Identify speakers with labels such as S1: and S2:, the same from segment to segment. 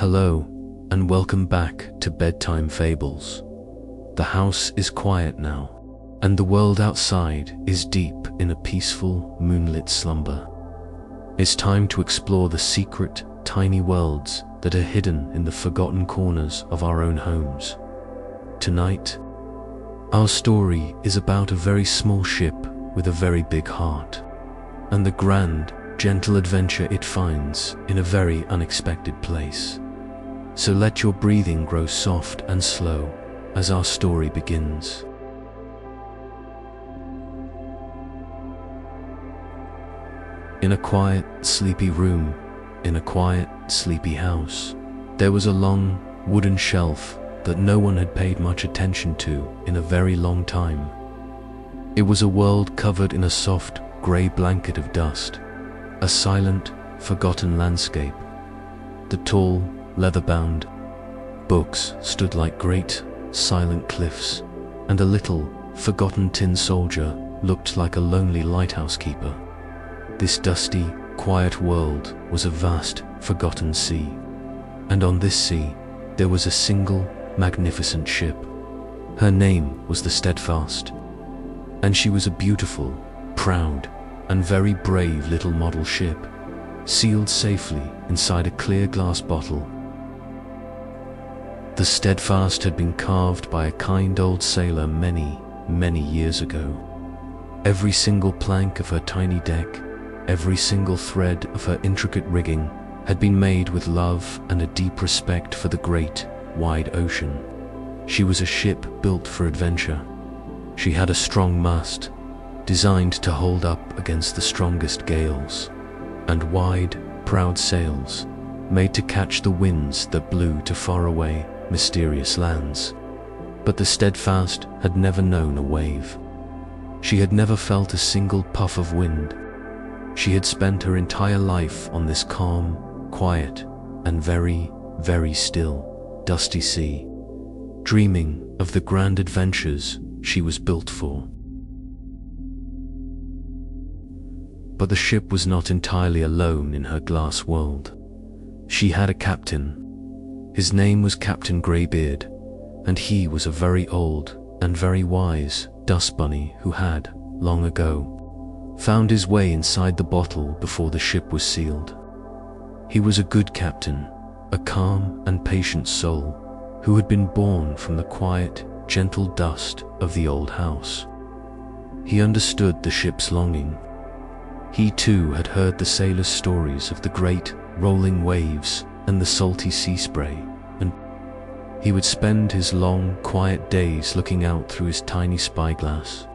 S1: Hello, and welcome back to Bedtime Fables. The house is quiet now, and the world outside is deep in a peaceful, moonlit slumber. It's time to explore the secret, tiny worlds that are hidden in the forgotten corners of our own homes. Tonight, our story is about a very small ship with a very big heart, and the grand, gentle adventure it finds in a very unexpected place. So let your breathing grow soft and slow as our story begins. In a quiet, sleepy room, in a quiet, sleepy house, there was a long, wooden shelf that no one had paid much attention to in a very long time. It was a world covered in a soft, grey blanket of dust, a silent, forgotten landscape. The tall, leather-bound books stood like great, silent cliffs, and a little, forgotten tin soldier looked like a lonely lighthouse keeper. This dusty, quiet world was a vast, forgotten sea, and on this sea there was a single, magnificent ship. Her name was the Steadfast, and she was a beautiful, proud, and very brave little model ship, sealed safely inside a clear glass bottle. The Steadfast had been carved by a kind old sailor many, many years ago. Every single plank of her tiny deck, every single thread of her intricate rigging had been made with love and a deep respect for the great, wide ocean. She was a ship built for adventure. She had a strong mast, designed to hold up against the strongest gales, and wide, proud sails, made to catch the winds that blew to faraway, mysterious lands. But the Steadfast had never known a wave. She had never felt a single puff of wind. She had spent her entire life on this calm, quiet, and very, very still, dusty sea, dreaming of the grand adventures she was built for. But the ship was not entirely alone in her glass world. She had a captain. His name was Captain Greybeard, and he was a very old and very wise dust bunny who had, long ago, found his way inside the bottle before the ship was sealed. He was a good captain, a calm and patient soul who had been born from the quiet, gentle dust of the old house. He understood the ship's longing. He too had heard the sailors' stories of the great, rolling waves and the salty sea spray, and he would spend his long, quiet days looking out through his tiny spyglass,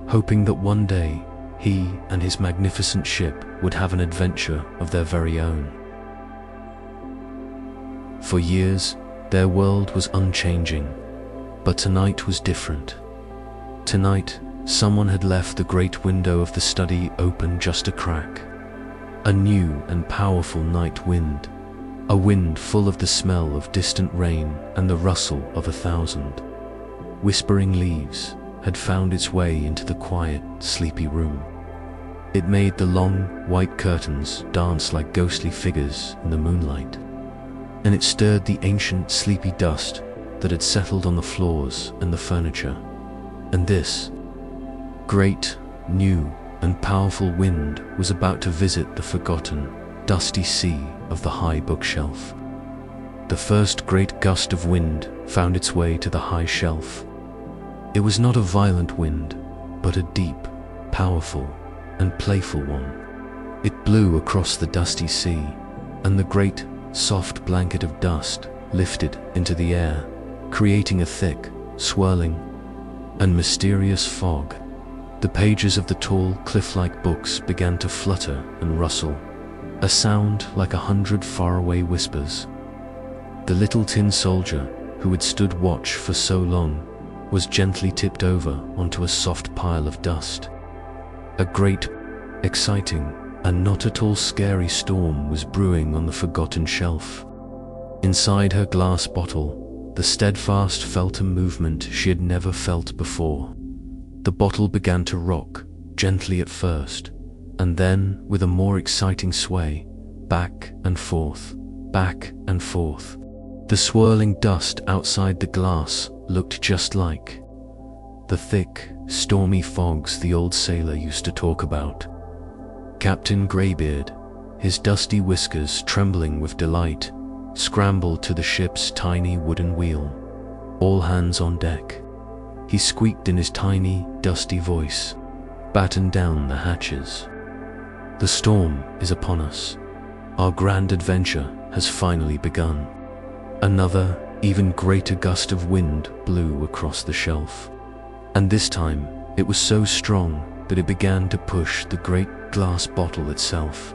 S1: hoping that one day he and his magnificent ship would have an adventure of their very own. For years, their world was unchanging, but tonight was different. Tonight, someone had left the great window of the study open just a crack. A new and powerful night wind, a wind full of the smell of distant rain and the rustle of 1,000 whispering leaves, had found its way into the quiet, sleepy room. It made the long, white curtains dance like ghostly figures in the moonlight, and it stirred the ancient, sleepy dust that had settled on the floors and the furniture. And this great, new, and powerful wind was about to visit the forgotten, dusty sea of the high bookshelf. The first great gust of wind found its way to the high shelf. It was not a violent wind, but a deep, powerful, and playful one. It blew across the dusty sea, and the great, soft blanket of dust lifted into the air, creating a thick, swirling, and mysterious fog. The pages of the tall, cliff-like books began to flutter and rustle, a sound like 100 faraway whispers. The little tin soldier, who had stood watch for so long, was gently tipped over onto a soft pile of dust. A great, exciting, and not at all scary storm was brewing on the forgotten shelf. Inside her glass bottle, the Steadfast felt a movement she had never felt before. The bottle began to rock, gently at first, and then, with a more exciting sway, back and forth, back and forth. The swirling dust outside the glass looked just like the thick, stormy fogs the old sailor used to talk about. Captain Greybeard, his dusty whiskers trembling with delight, scrambled to the ship's tiny wooden wheel. All hands on deck. He squeaked in his tiny, dusty voice, "Batten down the hatches. The storm is upon us. Our grand adventure has finally begun." Another, even greater gust of wind blew across the shelf. And this time, it was so strong that it began to push the great glass bottle itself.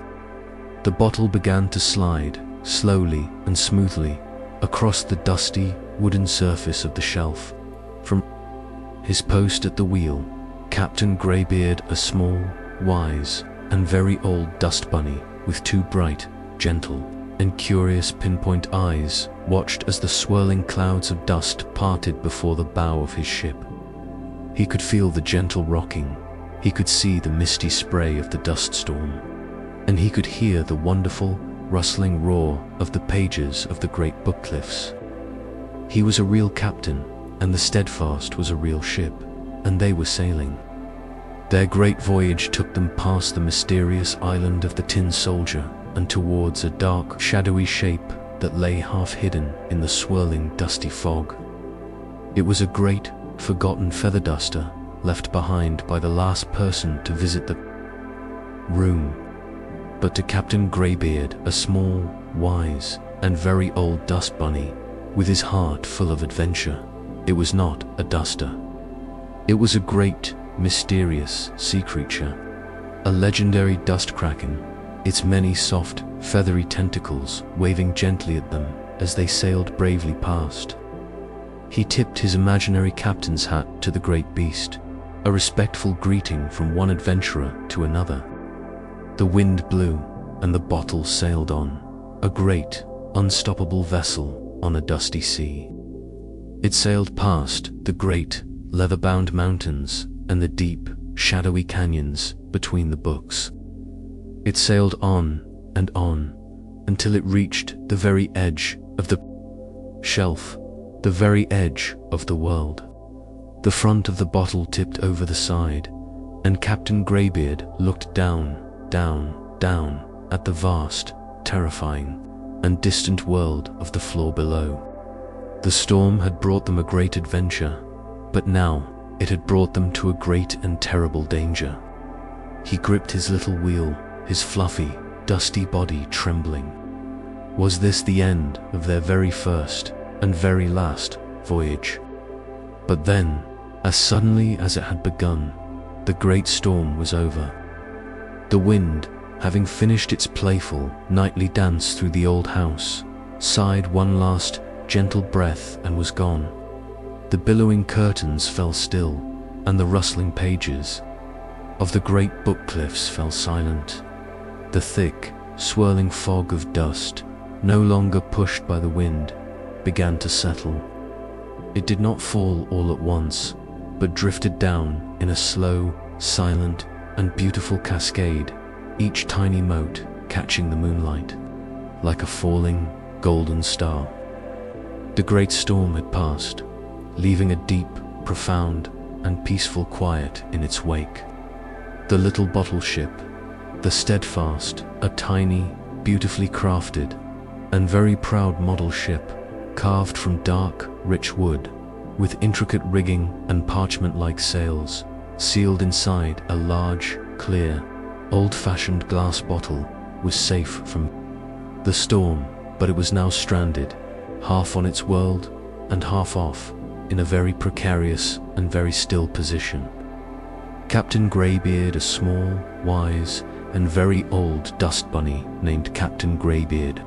S1: The bottle began to slide, slowly and smoothly, across the dusty, wooden surface of the shelf. From his post at the wheel, Captain Greybeard, a small, wise, and very old dust bunny with two bright, gentle, and curious pinpoint eyes, watched as the swirling clouds of dust parted before the bow of his ship. He could feel the gentle rocking, he could see the misty spray of the dust storm, and he could hear the wonderful, rustling roar of the pages of the great book cliffs. He was a real captain, and the Steadfast was a real ship, and they were sailing. Their great voyage took them past the mysterious island of the Tin Soldier and towards a dark, shadowy shape that lay half hidden in the swirling, dusty fog. It was a great, forgotten feather duster left behind by the last person to visit the room. But to Captain Greybeard, a small, wise, and very old dust bunny, with his heart full of adventure, it was not a duster. It was a great, mysterious sea creature, a legendary dust kraken, its many soft, feathery tentacles waving gently at them as they sailed bravely past. He tipped his imaginary captain's hat to the great beast, a respectful greeting from one adventurer to another. The wind blew, and the bottle sailed on, a great, unstoppable vessel on a dusty sea. It sailed past the great, leather-bound mountains and the deep, shadowy canyons between the books. It sailed on until it reached the very edge of the shelf, the very edge of the world. The front of the bottle tipped over the side, and Captain Greybeard looked down at the vast, terrifying, and distant world of the floor below. The storm had brought them a great adventure, but now it had brought them to a great and terrible danger. He gripped his little wheel, his fluffy, dusty body trembling. Was this the end of their very first and very last voyage? But then, as suddenly as it had begun, the great storm was over. The wind, having finished its playful, nightly dance through the old house, sighed one last, gentle breath and was gone. The billowing curtains fell still, and the rustling pages of the great book cliffs fell silent. The thick, swirling fog of dust, no longer pushed by the wind, began to settle. It did not fall all at once, but drifted down in a slow, silent, and beautiful cascade, each tiny mote catching the moonlight, like a falling, golden star. The great storm had passed, leaving a deep, profound, and peaceful quiet in its wake. The little bottle ship, the Steadfast, a tiny, beautifully crafted, and very proud model ship, carved from dark, rich wood, with intricate rigging and parchment-like sails, sealed inside a large, clear, old-fashioned glass bottle, was safe from the storm, but it was now stranded, half on its world and half off, in a very precarious and very still position. Captain Greybeard, a small, wise, and very old dust bunny named Captain Greybeard,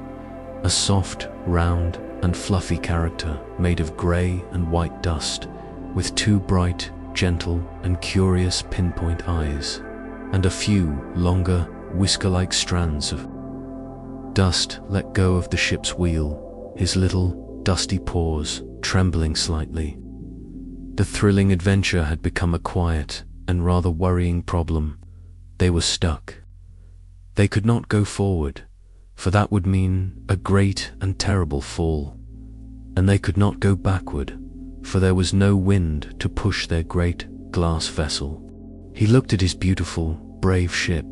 S1: a soft, round, and fluffy character made of grey and white dust, with two bright, gentle, and curious pinpoint eyes, and a few longer, whisker-like strands of dust let go of the ship's wheel, his little, dusty paws trembling slightly. The thrilling adventure had become a quiet and rather worrying problem. They were stuck. They could not go forward. for that would mean a great and terrible fall, and they could not go backward, for there was no wind to push their great glass vessel. He looked at his beautiful, brave ship,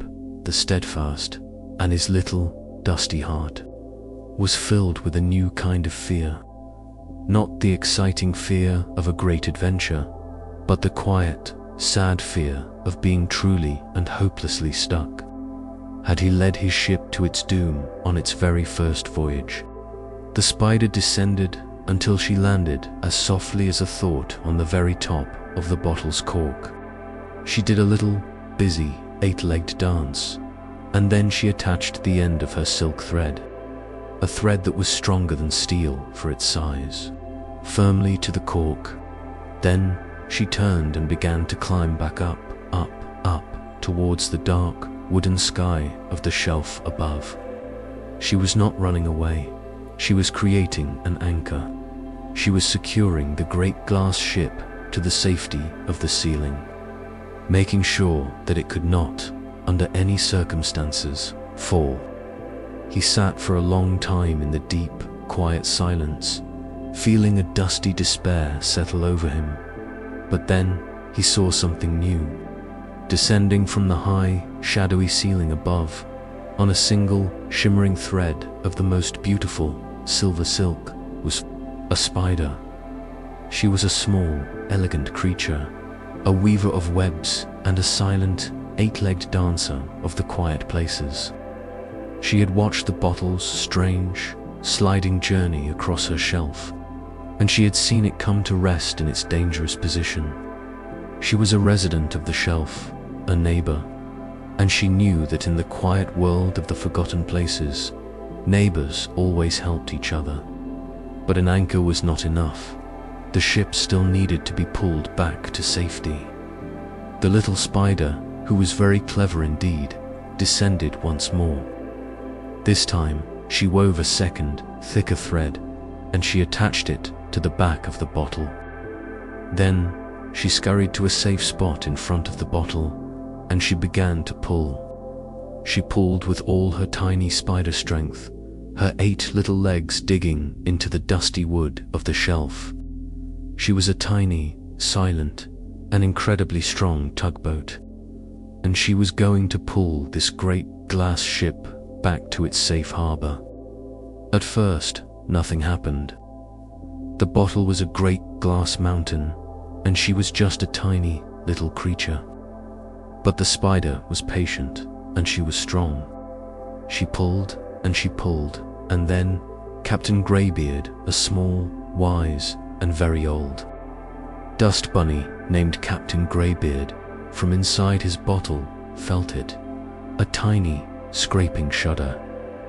S1: the Steadfast, and his little, dusty heart was filled with a new kind of fear. Not the exciting fear of a great adventure, but the quiet, sad fear of being truly and hopelessly stuck. Had he led his ship to its doom on its very first voyage? The spider descended until she landed as softly as a thought on the very top of the bottle's cork. She did a little, busy, 8-legged dance, and then she attached the end of her silk thread, a thread that was stronger than steel for its size, firmly to the cork. Then she turned and began to climb back up, towards the dark, wooden sky of the shelf above. She was not running away. She was creating an anchor. She was securing the great glass ship to the safety of the ceiling, making sure that it could not, under any circumstances, fall. He sat for a long time in the deep, quiet silence, feeling a dusty despair settle over him. But then he saw something new. Descending from the high, shadowy ceiling above, on a single, shimmering thread of the most beautiful silver silk, was a spider. She was a small, elegant creature, a weaver of webs and a silent, 8-legged dancer of the quiet places. She had watched the bottle's strange, sliding journey across her shelf, and she had seen it come to rest in its dangerous position. She was a resident of the shelf, a neighbor, and she knew that in the quiet world of the forgotten places, neighbors always helped each other. But an anchor was not enough. The ship still needed to be pulled back to safety. The little spider, who was very clever indeed, descended once more. This time, she wove a second, thicker thread, and she attached it to the back of the bottle. Then, she scurried to a safe spot in front of the bottle, and she began to pull. She pulled with all her tiny spider strength, her 8 little legs digging into the dusty wood of the shelf. She was a tiny, silent, and incredibly strong tugboat, and she was going to pull this great glass ship back to its safe harbor. At first, nothing happened. The bottle was a great glass mountain, and she was just a tiny, little creature. But the spider was patient, and she was strong. She pulled, and then Captain Greybeard, a small, wise, and very old dust bunny named Captain Greybeard, from inside his bottle, felt it. A tiny, scraping shudder.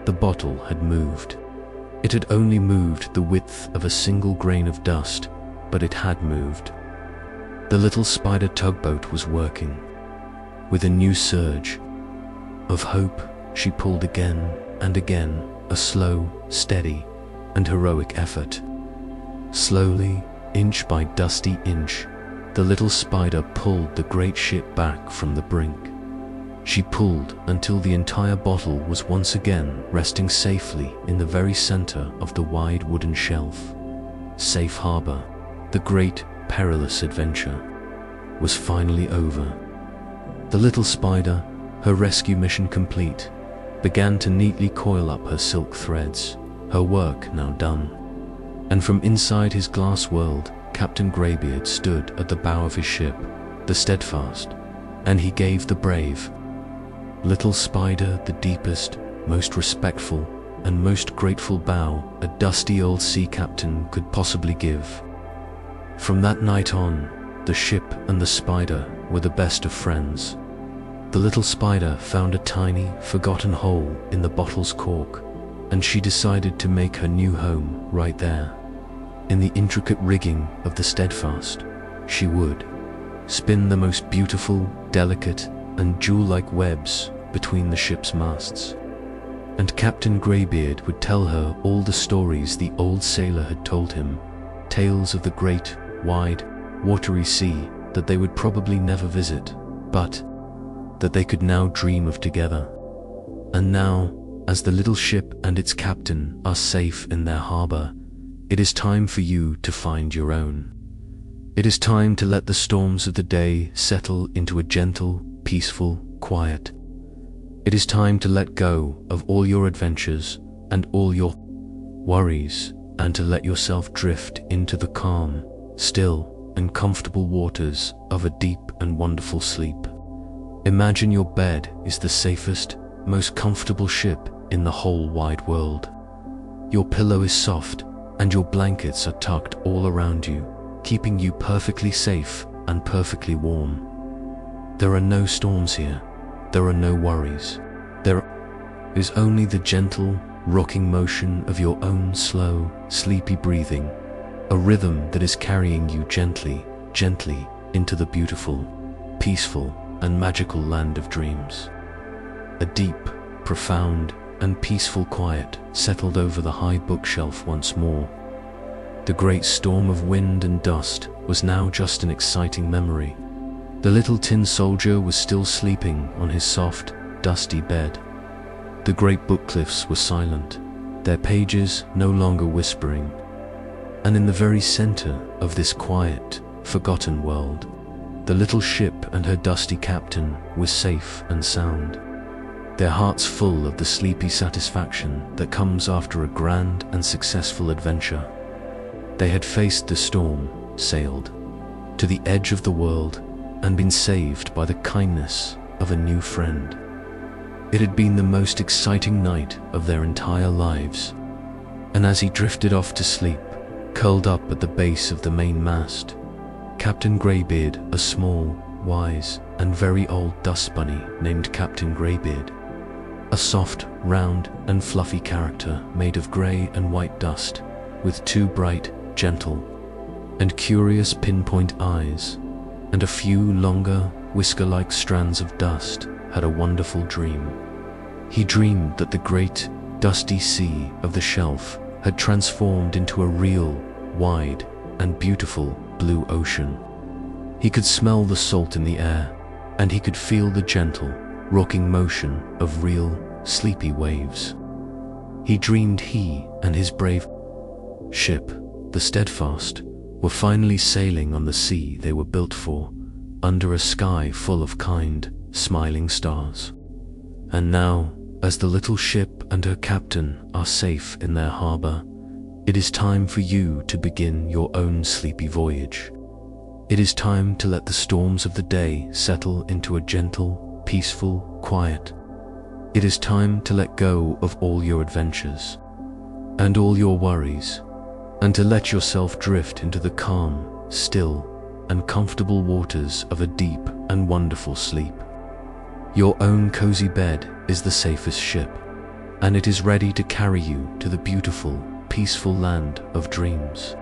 S1: The bottle had moved. It had only moved the width of a single grain of dust, but it had moved. The little spider tugboat was working. With a new surge of hope, she pulled again and again, a slow, steady, and heroic effort. Slowly, inch by dusty inch, the little spider pulled the great ship back from the brink. She pulled until the entire bottle was once again resting safely in the very center of the wide wooden shelf. Safe harbor, the great, perilous adventure, was finally over. The little spider, her rescue mission complete, began to neatly coil up her silk threads, her work now done. And from inside his glass world, Captain Greybeard stood at the bow of his ship, the Steadfast, and he gave the brave little spider the deepest, most respectful, and most grateful bow a dusty old sea captain could possibly give. From that night on, the ship and the spider were the best of friends. The little spider found a tiny, forgotten hole in the bottle's cork, and she decided to make her new home right there. In the intricate rigging of the Steadfast, she would spin the most beautiful, delicate, and jewel-like webs between the ship's masts. And Captain Greybeard would tell her all the stories the old sailor had told him, tales of the great, wide, watery sea that they would probably never visit, but that they could now dream of together. And now, as the little ship and its captain are safe in their harbor, it is time for you to find your own. It is time to let the storms of the day settle into a gentle, peaceful quiet. It is time to let go of all your adventures and all your worries, and to let yourself drift into the calm, still, and comfortable waters of a deep and wonderful sleep. Imagine your bed is the safest, most comfortable ship in the whole wide world. Your pillow is soft, and your blankets are tucked all around you, keeping you perfectly safe and perfectly warm. There are no storms here. There are no worries. There is only the gentle, rocking motion of your own slow, sleepy breathing, a rhythm that is carrying you gently, gently into the beautiful, peaceful, and magical land of dreams. A deep, profound, and peaceful quiet settled over the high bookshelf once more. The great storm of wind and dust was now just an exciting memory. The little tin soldier was still sleeping on his soft, dusty bed. The great book cliffs were silent, their pages no longer whispering. And in the very center of this quiet, forgotten world, the little ship and her dusty captain were safe and sound, their hearts full of the sleepy satisfaction that comes after a grand and successful adventure. They had faced the storm, sailed to the edge of the world, and been saved by the kindness of a new friend. It had been the most exciting night of their entire lives, and as he drifted off to sleep, curled up at the base of the main mast, Captain Greybeard, a small, wise, and very old dust bunny named Captain Greybeard, a soft, round, and fluffy character made of grey and white dust, with two bright, gentle, and curious pinpoint eyes, and a few longer, whisker-like strands of dust, had a wonderful dream. He dreamed that the great, dusty sea of the shelf had transformed into a real, wide, and beautiful blue ocean. He could smell the salt in the air, and he could feel the gentle, rocking motion of real, sleepy waves. He dreamed he and his brave ship, the Steadfast, were finally sailing on the sea they were built for, under a sky full of kind, smiling stars. And now, as the little ship and her captain are safe in their harbor, it is time for you to begin your own sleepy voyage. It is time to let the storms of the day settle into a gentle, peaceful quiet. It is time to let go of all your adventures and all your worries, and to let yourself drift into the calm, still, and comfortable waters of a deep and wonderful sleep. Your own cozy bed is the safest ship, and it is ready to carry you to the beautiful, peaceful land of dreams.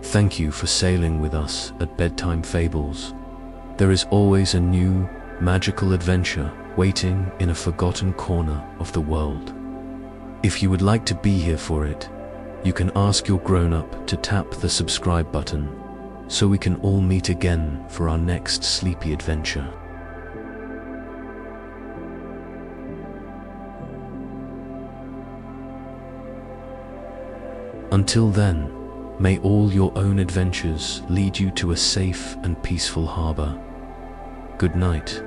S1: Thank you for sailing with us at Bedtime Fables. There is always a new, magical adventure waiting in a forgotten corner of the world. If you would like to be here for it, you can ask your grown-up to tap the subscribe button so we can all meet again for our next sleepy adventure. Until then, may all your own adventures lead you to a safe and peaceful harbor. Good night.